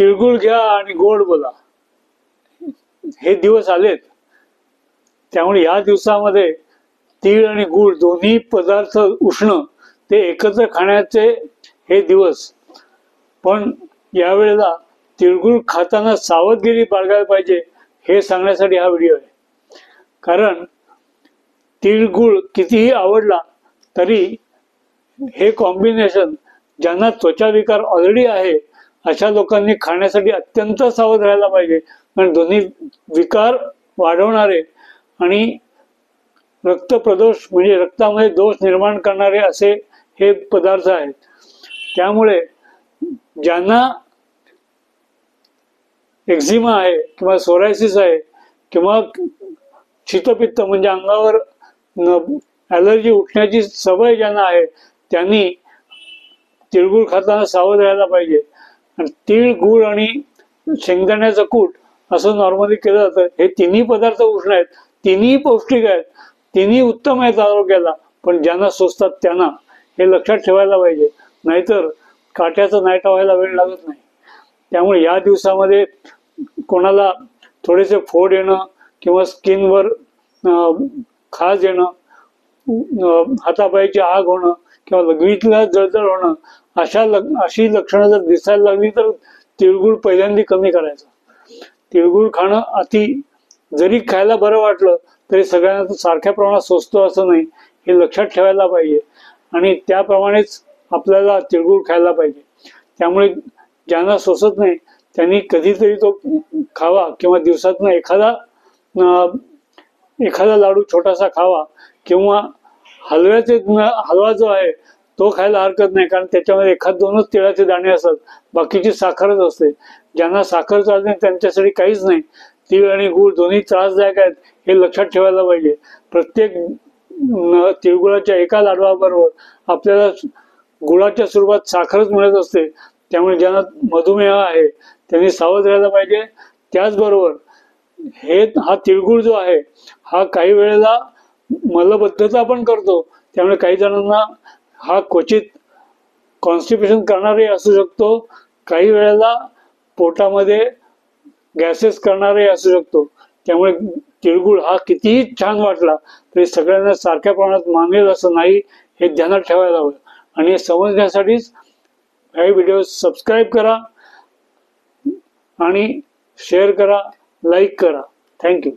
तिळगुळ घ्या आणि गोड बोला हे दिवस आलेत। त्यामुळे या दिवसामध्ये तीळ आणि गूळ दोन्ही पदार्थ उष्ण ते एकत्र खाण्याचे हे दिवस। पण यावेळेला तिळगुळ खाताना सावधगिरी बाळगायला पाहिजे हे सांगण्यासाठी हा व्हिडिओ आहे। कारण तिळगुळ कितीही आवडला तरी हे कॉम्बिनेशन ज्यांना त्वचा विकार ऑलरेडी आहे अशा लोकांनी खाण्यासाठी अत्यंत सावध राहायला पाहिजे। कारण दोन्ही विकार वाढवणारे आणि रक्तप्रदोष म्हणजे रक्तामध्ये दोष निर्माण करणारे असे हे पदार्थ आहेत। त्यामुळे ज्यांना एक्झिमा आहे किंवा सोरायसिस आहे किंवा शीतपित्त म्हणजे अंगावर ॲलर्जी उठण्याची सवय ज्यांना आहे त्यांनी तिळगुळ खाताना सावध राहायला पाहिजे। आणि तीळ गूळ आणि शेंगदाण्याचं कूट असं नॉर्मली केलं जातं। हे तिन्ही पदार्थ उष्ण आहेत, तिन्ही पौष्टिक आहेत, तिन्ही उत्तम आहेत आरोग्याला। पण ज्यांना सोसतात त्यांना हे लक्षात ठेवायला पाहिजे, नाहीतर काट्याचं नायटा व्हायला वेळ लागत नाही। त्यामुळे या दिवसामध्ये कोणाला थोडेसे फोड येणं किंवा स्किनवर खाज येणं, हातापायाची आग होणं किंवा लघवीतला जळजळ होणं अशी लक्षणं जर दिसायला लागली तर तिळगुळ पहिल्यांदा कमी करायचं। तिळगुळ खाणं जरी खायला बरं वाटलं तरी सगळ्यांना सारख्या प्रमाणात सोसतो असं नाही, हे लक्षात ठेवायला पाहिजे आणि त्याप्रमाणेच आपल्याला तिळगुळ खायला पाहिजे। त्यामुळे ज्यांना सोसत नाही त्यांनी कधीतरी तो खावा किंवा दिवसातून एखादा लाडू छोटासा खावा किंवा हलवा जो आहे तो खायला हरकत नाही। कारण त्याच्यामध्ये एखाद दोनच तिळाचे दाणे असतात, बाकीची साखरच असते। ज्यांना साखर चालत नाही त्यांच्यासाठी काहीच नाही। तीळ आणि गूळ दोन्ही त्रासदायक आहेत हे लक्षात ठेवायला पाहिजे। प्रत्येक तिळगुळाच्या एका लाडवाबरोबर आपल्याला गुळाच्या स्वरूपात साखरच मिळत असते। त्यामुळे ज्यांना मधुमेह आहे त्यांनी सावध राहायला पाहिजे। त्याचबरोबर हा तिळगुळ जो आहे हा काही वेळेला मलबद्धता पण करतो। त्यामुळे काही जणांना हा क्वचित कॉन्स्टिपेशन करणारे असू शकतो, काही वेळेला पोटामध्ये गॅसेस करणारे असू शकतो। त्यामुळे तिळगुळ हा कितीही छान वाटला तरी सगळ्यांना सारख्या प्रमाणात मानेल असं नाही, हे ध्यानात ठेवायला हवं। आणि हे समजण्यासाठीच हे व्हिडिओ सबस्क्राईब करा आणि शेअर करा, लाईक करा। थँक्यू।